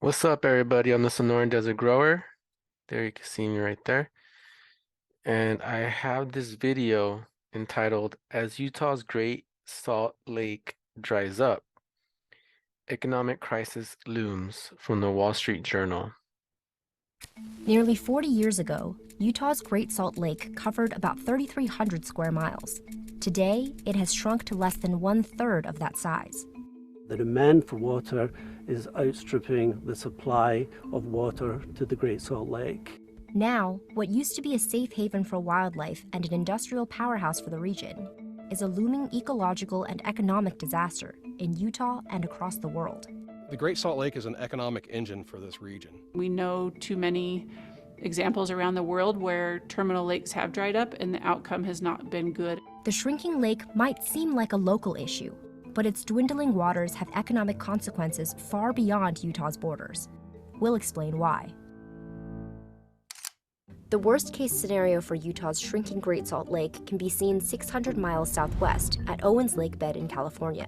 What's up, everybody? I'm the Sonoran Desert Grower. There you can see me right there. And I have this video entitled As Utah's Great Salt Lake Dries Up, Economic Crisis Looms from the Wall Street Journal. Nearly 40 years ago, Utah's Great Salt Lake covered about 3,300 square miles. Today, it has shrunk to less than one-third of that size. The demand for water is outstripping the supply of water to the Great Salt Lake. Now, what used to be a safe haven for wildlife and an industrial powerhouse for the region is a looming ecological and economic disaster in Utah and across the world. The Great Salt Lake is an economic engine for this region. We know too many examples around the world where terminal lakes have dried up and the outcome has not been good. The shrinking lake might seem like a local issue, but its dwindling waters have economic consequences far beyond Utah's borders. We'll explain why. The worst-case scenario for Utah's shrinking Great Salt Lake can be seen 600 miles southwest at Owens Lake bed in California.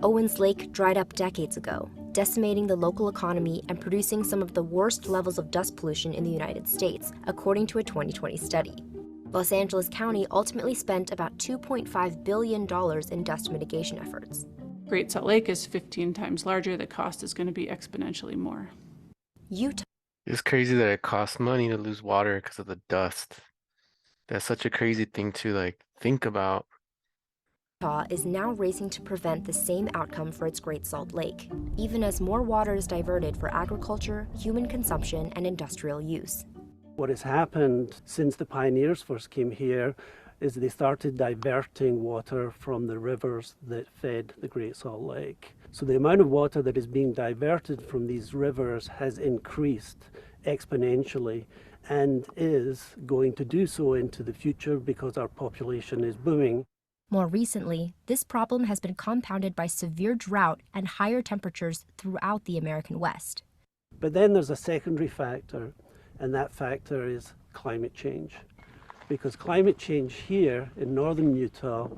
Owens Lake dried up decades ago, decimating the local economy and producing some of the worst levels of dust pollution in the United States, according to a 2020 study. Los Angeles County ultimately spent about $2.5 billion in dust mitigation efforts. Great Salt Lake is 15 times larger. The cost is going to be exponentially more. Utah It's crazy that it costs money to lose water because of the dust. That's such a crazy thing to think about. is now racing to prevent the same outcome for its Great Salt Lake, even as more water is diverted for agriculture, human consumption, and industrial use. What has happened since the pioneers first came here is they started diverting water from the rivers that fed the Great Salt Lake. So the amount of water that is being diverted from these rivers has increased exponentially and is going to do so into the future because our population is booming. More recently, this problem has been compounded by severe drought and higher temperatures throughout the American West. But then there's a secondary factor, and that factor is climate change. Because climate change here in northern Utah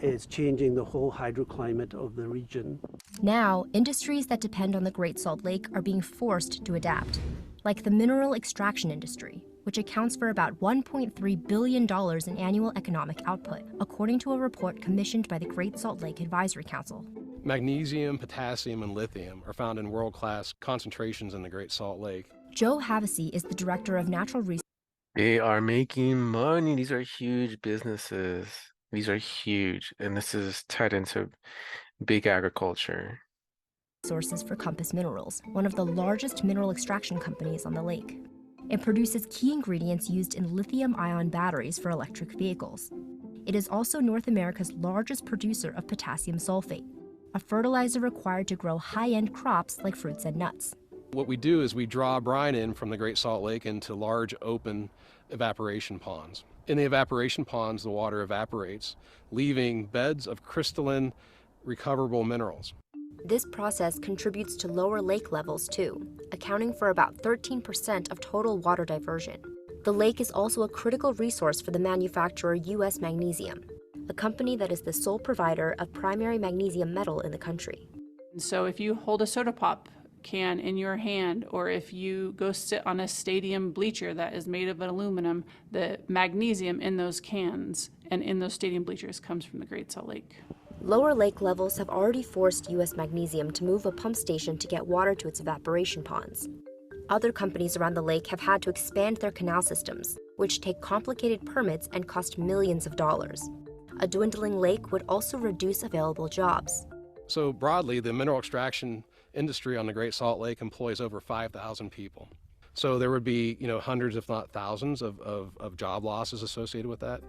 is changing the whole hydroclimate of the region. Now, industries that depend on the Great Salt Lake are being forced to adapt, like the mineral extraction industry, which accounts for about $1.3 billion in annual economic output, according to a report commissioned by the Great Salt Lake Advisory Council. Magnesium, potassium, and lithium are found in world-class concentrations in the Great Salt Lake. Joe Havasey is the director of natural resources. They are making money. These are huge businesses. These are huge. And this is tied into big agriculture. Resources for Compass Minerals, one of the largest mineral extraction companies on the lake. It produces key ingredients used in lithium-ion batteries for electric vehicles. It is also North America's largest producer of potassium sulfate, a fertilizer required to grow high-end crops like fruits and nuts. What we do is we draw brine in from the Great Salt Lake into large open evaporation ponds. In the evaporation ponds, the water evaporates, leaving beds of crystalline, recoverable minerals. This process contributes to lower lake levels too, accounting for about 13% of total water diversion. The lake is also a critical resource for the manufacturer US Magnesium, a company that is the sole provider of primary magnesium metal in the country. So if you hold a soda pop can in your hand, or if you go sit on a stadium bleacher that is made of aluminum, the magnesium in those cans and in those stadium bleachers comes from the Great Salt Lake. Lower lake levels have already forced US Magnesium to move a pump station to get water to its evaporation ponds. Other companies around the lake have had to expand their canal systems, which take complicated permits and cost millions of dollars. A dwindling lake would also reduce available jobs. So broadly, the mineral extraction industry on the Great Salt Lake employs over 5,000 people. So there would be, hundreds, if not thousands, of job losses associated with that.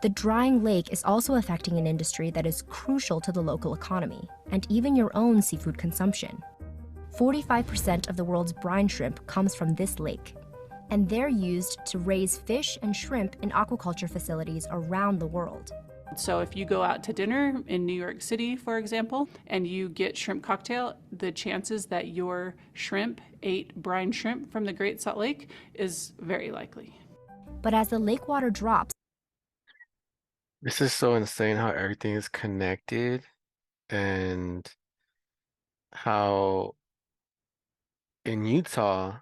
The drying lake is also affecting an industry that is crucial to the local economy, and even your own seafood consumption. 45% of the world's brine shrimp comes from this lake, and they're used to raise fish and shrimp in aquaculture facilities around the world. So if you go out to dinner in New York City, for example, and you get shrimp cocktail, the chances that your shrimp ate brine shrimp from the Great Salt Lake is very likely. But as the lake water drops, This is so insane how everything is connected and how in Utah,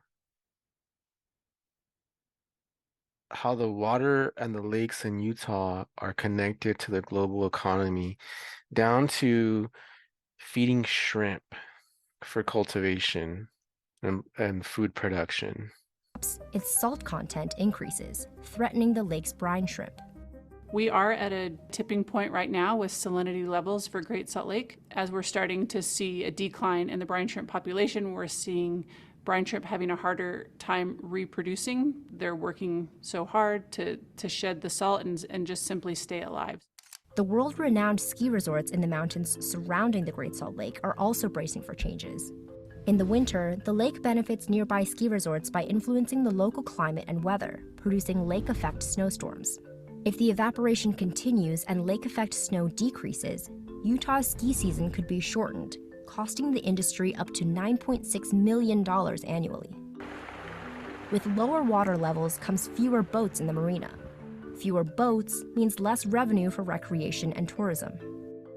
how the water and the lakes in Utah are connected to the global economy, down to feeding shrimp for cultivation and food production. Its salt content increases, threatening the lake's brine shrimp. We are at a tipping point right now with salinity levels for Great Salt Lake. As we're starting to see a decline in the brine shrimp population, we're seeing brine shrimp having a harder time reproducing. They're working so hard to shed the salt and just simply stay alive. The world-renowned ski resorts in the mountains surrounding the Great Salt Lake are also bracing for changes. In the winter, the lake benefits nearby ski resorts by influencing the local climate and weather, producing lake-effect snowstorms. If the evaporation continues and lake-effect snow decreases, Utah's ski season could be shortened, costing the industry up to $9.6 million annually. With lower water levels comes fewer boats in the marina. Fewer boats means less revenue for recreation and tourism.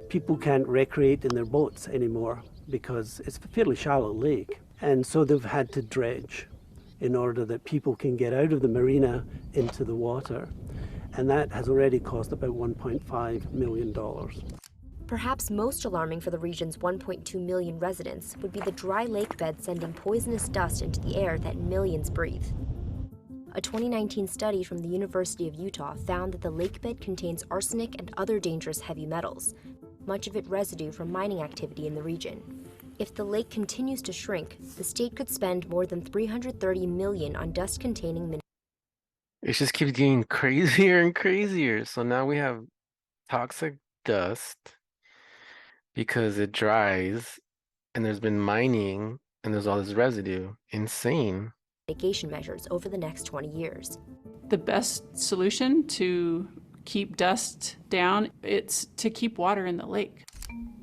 People can't recreate in their boats anymore because it's a fairly shallow lake. And so they've had to dredge in order that people can get out of the marina into the water. And that has already cost about $1.5 million. Perhaps most alarming for the region's 1.2 million residents would be the dry lake bed sending poisonous dust into the air that millions breathe. A 2019 study from the University of Utah found that the lake bed contains arsenic and other dangerous heavy metals, much of it residue from mining activity in the region. If the lake continues to shrink, the state could spend more than $330 million on dust-containing minerals. It just keeps getting crazier and crazier. So now we have toxic dust because it dries and there's been mining and there's all this residue. Insane. Mitigation measures over the next 20 years. The best solution to keep dust down, it's to keep water in the lake.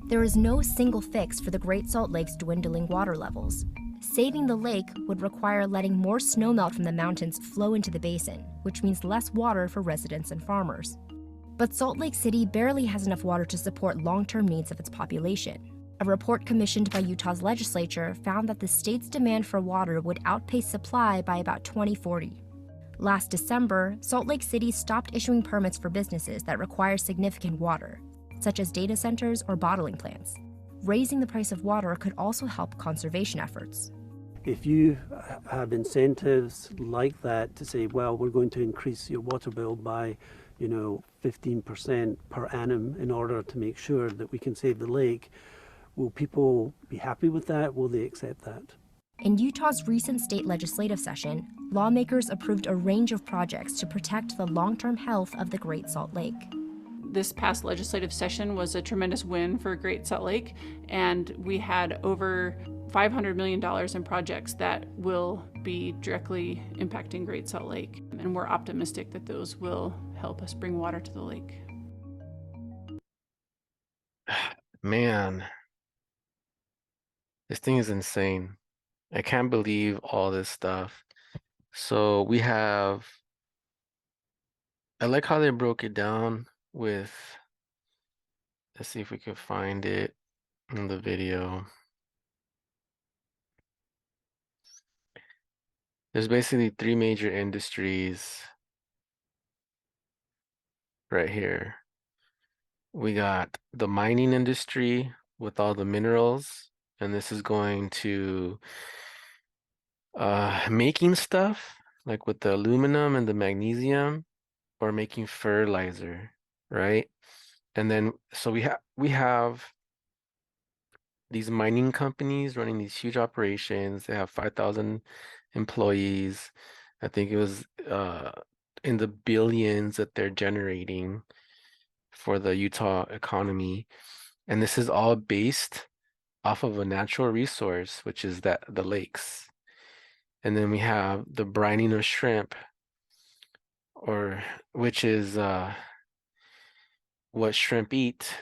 There is no single fix for the Great Salt Lake's dwindling water levels. Saving the lake would require letting more snowmelt from the mountains flow into the basin, which means less water for residents and farmers. But Salt Lake City barely has enough water to support long-term needs of its population. A report commissioned by Utah's legislature found that the state's demand for water would outpace supply by about 2040. Last December, Salt Lake City stopped issuing permits for businesses that require significant water, such as data centers or bottling plants. Raising the price of water could also help conservation efforts. If you have incentives like that to say, well, we're going to increase your water bill by 15% per annum in order to make sure that we can save the lake, will people be happy with that? Will they accept that? In Utah's recent state legislative session, lawmakers approved a range of projects to protect the long-term health of the Great Salt Lake. This past legislative session was a tremendous win for Great Salt Lake, and we had over $500 million in projects that will be directly impacting Great Salt Lake, and we're optimistic that those will help us bring water to the lake. Man, this thing is insane. I can't believe all this stuff. So I like how they broke it down with, let's see if we can find it in the video. There's basically three major industries right here. We got the mining industry with all the minerals, and this is going to making stuff like with the aluminum and the magnesium, or making fertilizer, right? And then so we have these mining companies running these huge operations. They have 5,000 employees. I think it was in the billions that they're generating for the Utah economy. And this is all based off of a natural resource, which is the lakes. And then we have the brining of shrimp, or which is what shrimp eat.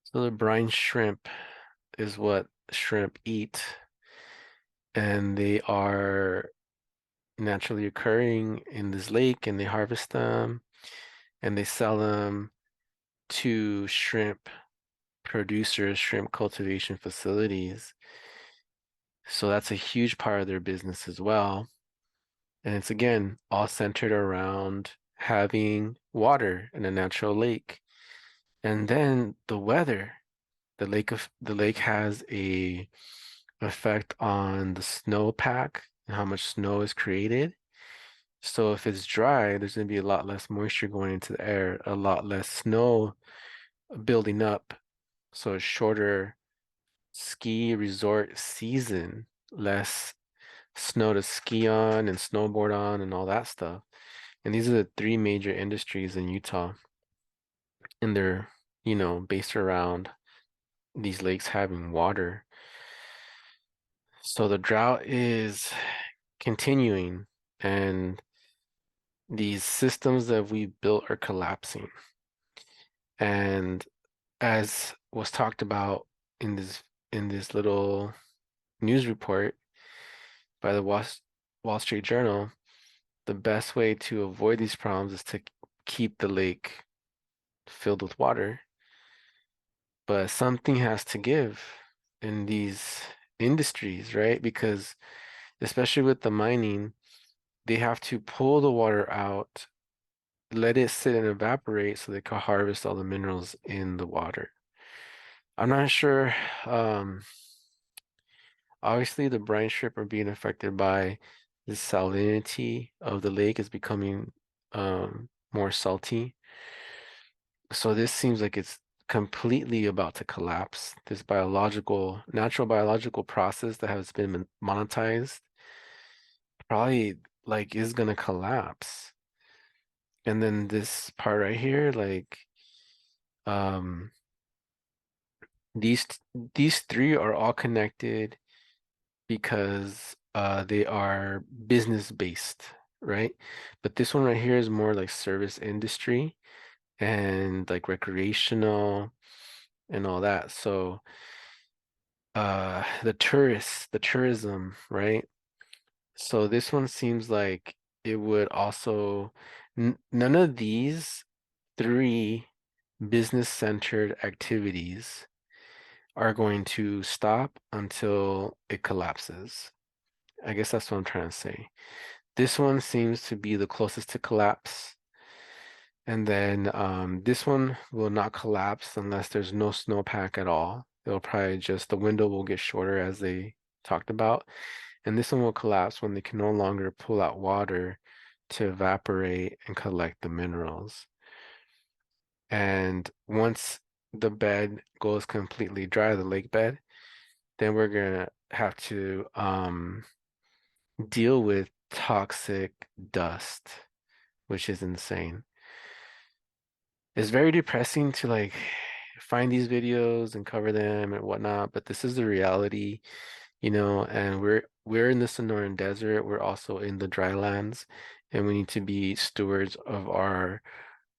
So the brine shrimp is what shrimp eat, and they are naturally occurring in this lake, and they harvest them and they sell them to shrimp producers, shrimp cultivation facilities. So that's a huge part of their business as well. And it's again all centered around having water in a natural lake. And then the weather. The lake has a effect on the snowpack and how much snow is created. So if it's dry, there's going to be a lot less moisture going into the air, a lot less snow building up. So a shorter ski resort season, less snow to ski on and snowboard on and all that stuff. And these are the three major industries in Utah, and they're, based around these lakes having water. So the drought is continuing, and these systems that we built are collapsing. And as was talked about in this little news report by the Wall Street Journal, the best way to avoid these problems is to keep the lake filled with water. But something has to give in these industries, right? Because especially with the mining, they have to pull the water out, let it sit and evaporate so they can harvest all the minerals in the water. I'm not sure. Um, Obviously, the brine shrimp are being affected by the salinity of the lake is becoming more salty. So this seems like it's completely about to collapse. This natural biological process that has been monetized probably like is gonna collapse. And then this part right here, like um these these three are all connected because they are business based, right? But this one right here is more like service industry and like recreational and all that. So the tourism, right? So this one seems like it would also none of these three business centered activities are going to stop until it collapses. I guess that's what I'm trying to say. This one seems to be the closest to collapse. And then this one will not collapse unless there's no snowpack at all. It'll probably just, the window will get shorter as they talked about. And this one will collapse when they can no longer pull out water to evaporate and collect the minerals. And once the bed goes completely dry, the lake bed, then we're gonna have to deal with toxic dust, which is insane. It's very depressing to like find these videos and cover them and whatnot, but this is the reality, and we're in the Sonoran Desert, we're also in the drylands, and we need to be stewards of our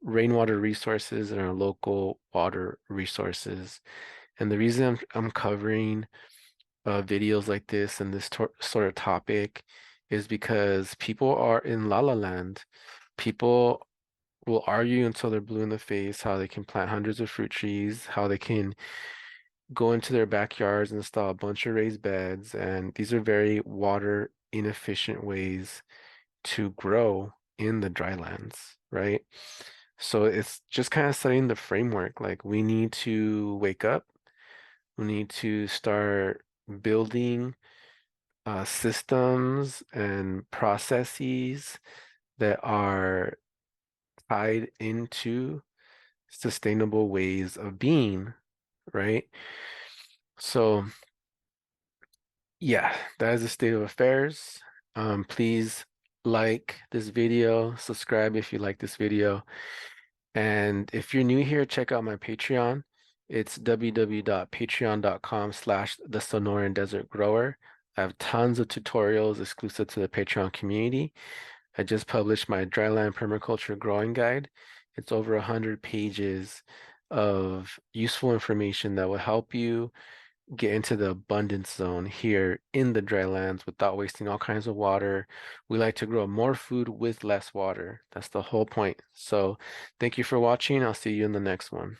rainwater resources and our local water resources. And the reason I'm covering videos like this and this sort of topic is because people are in La La Land. People will argue until they're blue in the face how they can plant hundreds of fruit trees, how they can go into their backyards and install a bunch of raised beds. And these are very water inefficient ways to grow in the drylands, right? So it's just kind of setting the framework. Like we need to wake up. We need to start building systems and processes that are tied into sustainable ways of being, right? So, yeah, that is the state of affairs. Please like this video, subscribe if you like this video. And if you're new here, check out my Patreon. It's www.patreon.com/the Sonoran Desert Grower. I have tons of tutorials exclusive to the Patreon community. I just published my dryland permaculture growing guide. It's over 100 pages of useful information that will help you get into the abundance zone here in the drylands without wasting all kinds of water. We like to grow more food with less water. That's the whole point. So thank you for watching. I'll see you in the next one.